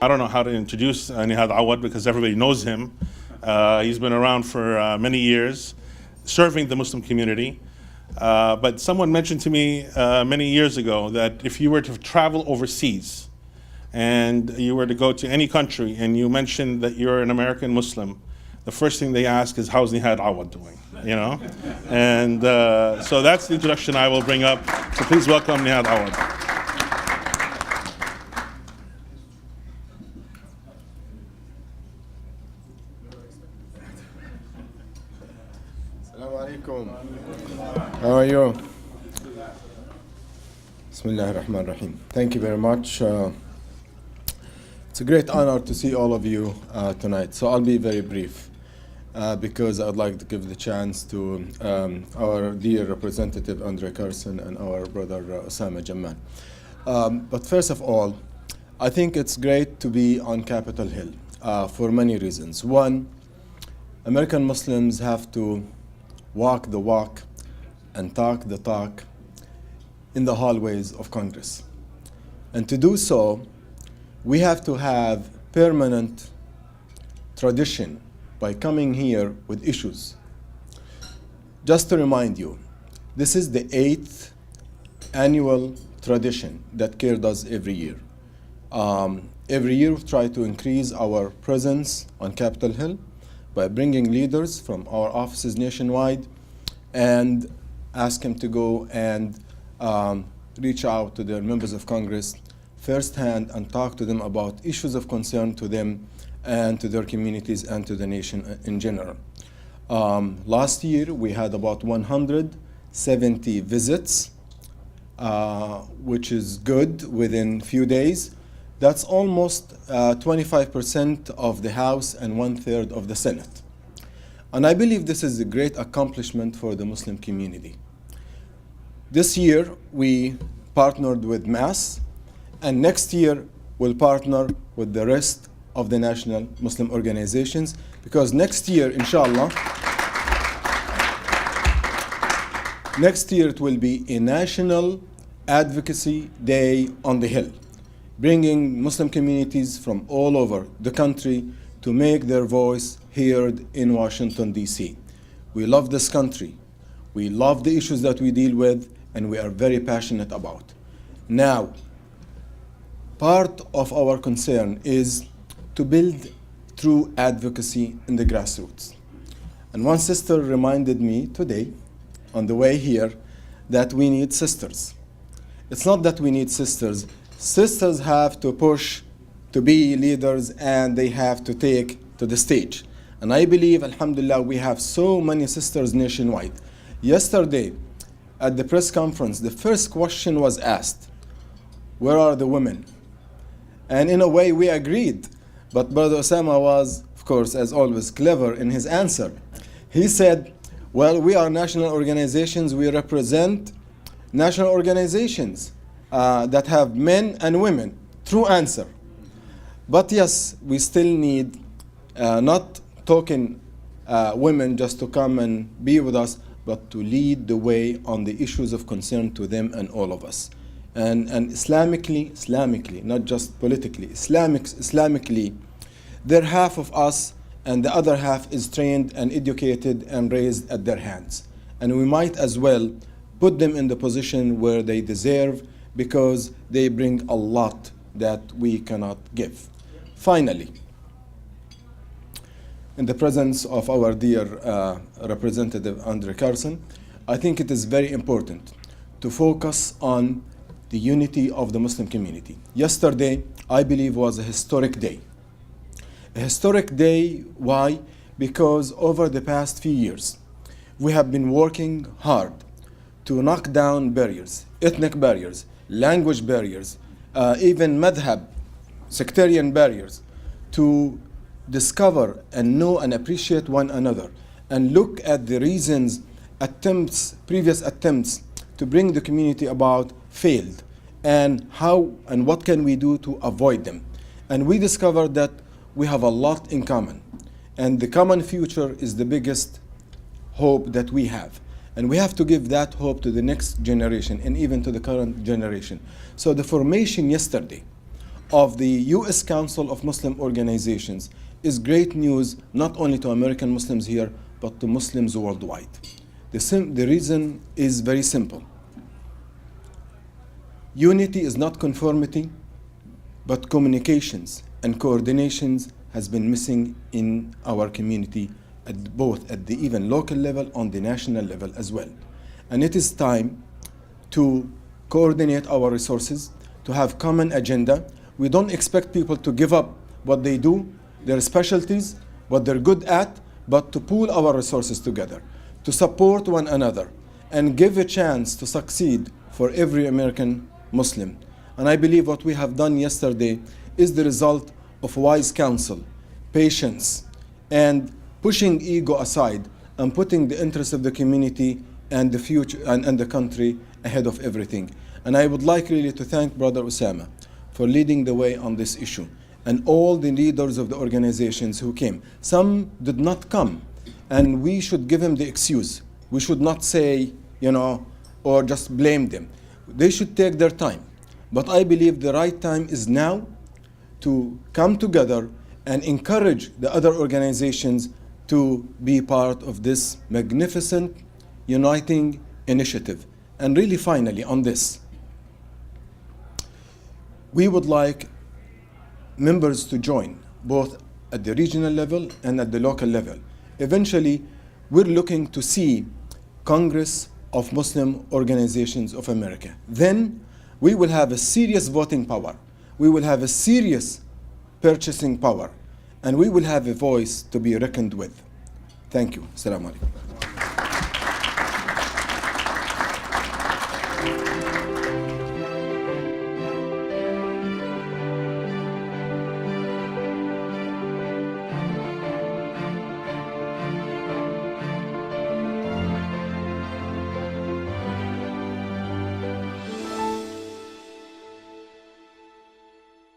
I don't know how to introduce Nihad Awad because everybody knows him. He's been around for many years, serving the Muslim community. But someone mentioned to me many years ago that if you were to travel overseas and you were to go to any country and you mentioned that you're an American Muslim, the first thing they ask is, how's Nihad Awad doing? You know? And so that's the introduction I will bring up. So please welcome Nihad Awad. Assalamu alaikum. How are you? Bismillah ar-Rahman ar-Rahim. Thank you very much. It's a great honor to see all of you tonight. So I'll be very brief because I'd like to give the chance to our dear representative Andre Carson and our brother Osama Jamal. But first of all, I think it's great to be on Capitol Hill for many reasons. One, American Muslims have to walk the walk and talk the talk in the hallways of Congress. And to do so, we have to have permanent tradition by coming here with issues. Just to remind you, this is the 8th annual tradition that CAIR does every year. Every year we try to increase our presence on Capitol Hill by bringing leaders from our offices nationwide and ask them to go and reach out to their members of Congress firsthand and talk to them about issues of concern to them and to their communities and to the nation in general. Last year we had about 170 visits, which is good within few days. That's almost 25% of the House and 1/3 of the Senate. And I believe this is a great accomplishment for the Muslim community. This year we partnered with MAS, and next year we'll partner with the rest of the national Muslim organizations, because next year, inshallah, next year it will be a national advocacy day on the Hill, bringing Muslim communities from all over the country to make their voice heard in Washington, D.C. We love this country. We love the issues that we deal with, and we are very passionate about. Now, part of our concern is to build true advocacy in the grassroots. And one sister reminded me today, on the way here, that we need sisters. It's not that we need sisters. Sisters have to push to be leaders, and they have to take to the stage. And I believe, alhamdulillah, we have so many sisters nationwide. Yesterday, at the press conference, the first question was asked, where are the women? And in a way, we agreed. But Brother Osama was, of course, as always, clever in his answer. He said, well, we are national organizations. We represent national organizations that have men and women. True answer. But yes, we still need not token women just to come and be with us, but to lead the way on the issues of concern to them and all of us. And Islamically, not just politically, Islamically, they're half of us, and the other half is trained and educated and raised at their hands. And we might as well put them in the position where they deserve, because they bring a lot that we cannot give. Finally, in the presence of our dear Representative Andre Carson, I think it is very important to focus on the unity of the Muslim community. Yesterday, I believe, was a historic day. A historic day, why? Because over the past few years, we have been working hard to knock down barriers, ethnic barriers, language barriers, even madhab, sectarian barriers, to discover and know and appreciate one another, and look at the reasons previous attempts to bring the community about failed, and how and what can we do to avoid them. And we discovered that we have a lot in common, and the common future is the biggest hope that we have. And we have to give that hope to the next generation and even to the current generation. So the formation yesterday of the U.S. Council of Muslim Organizations is great news not only to American Muslims here, but to Muslims worldwide. The reason is very simple. Unity is not conformity, but communications and coordinations has been missing in our community both at the even local level, on the national level as well. And it is time to coordinate our resources, to have common agenda. We don't expect people to give up what they do, their specialties, what they're good at, but to pool our resources together, to support one another, and give a chance to succeed for every American Muslim. And I believe what we have done yesterday is the result of wise counsel, patience, and pushing ego aside and putting the interests of the community and the future and the country ahead of everything. And I would like really to thank Brother Osama for leading the way on this issue, and all the leaders of the organizations who came. Some did not come, and we should give them the excuse. We should not say, or just blame them. They should take their time. But I believe the right time is now to come together and encourage the other organizations to be part of this magnificent uniting initiative. And really finally on this, we would like members to join both at the regional level and at the local level. Eventually, we're looking to see Congress of Muslim Organizations of America. Then we will have a serious voting power. We will have a serious purchasing power. And we will have a voice to be reckoned with. Thank you. Assalamu alaikum.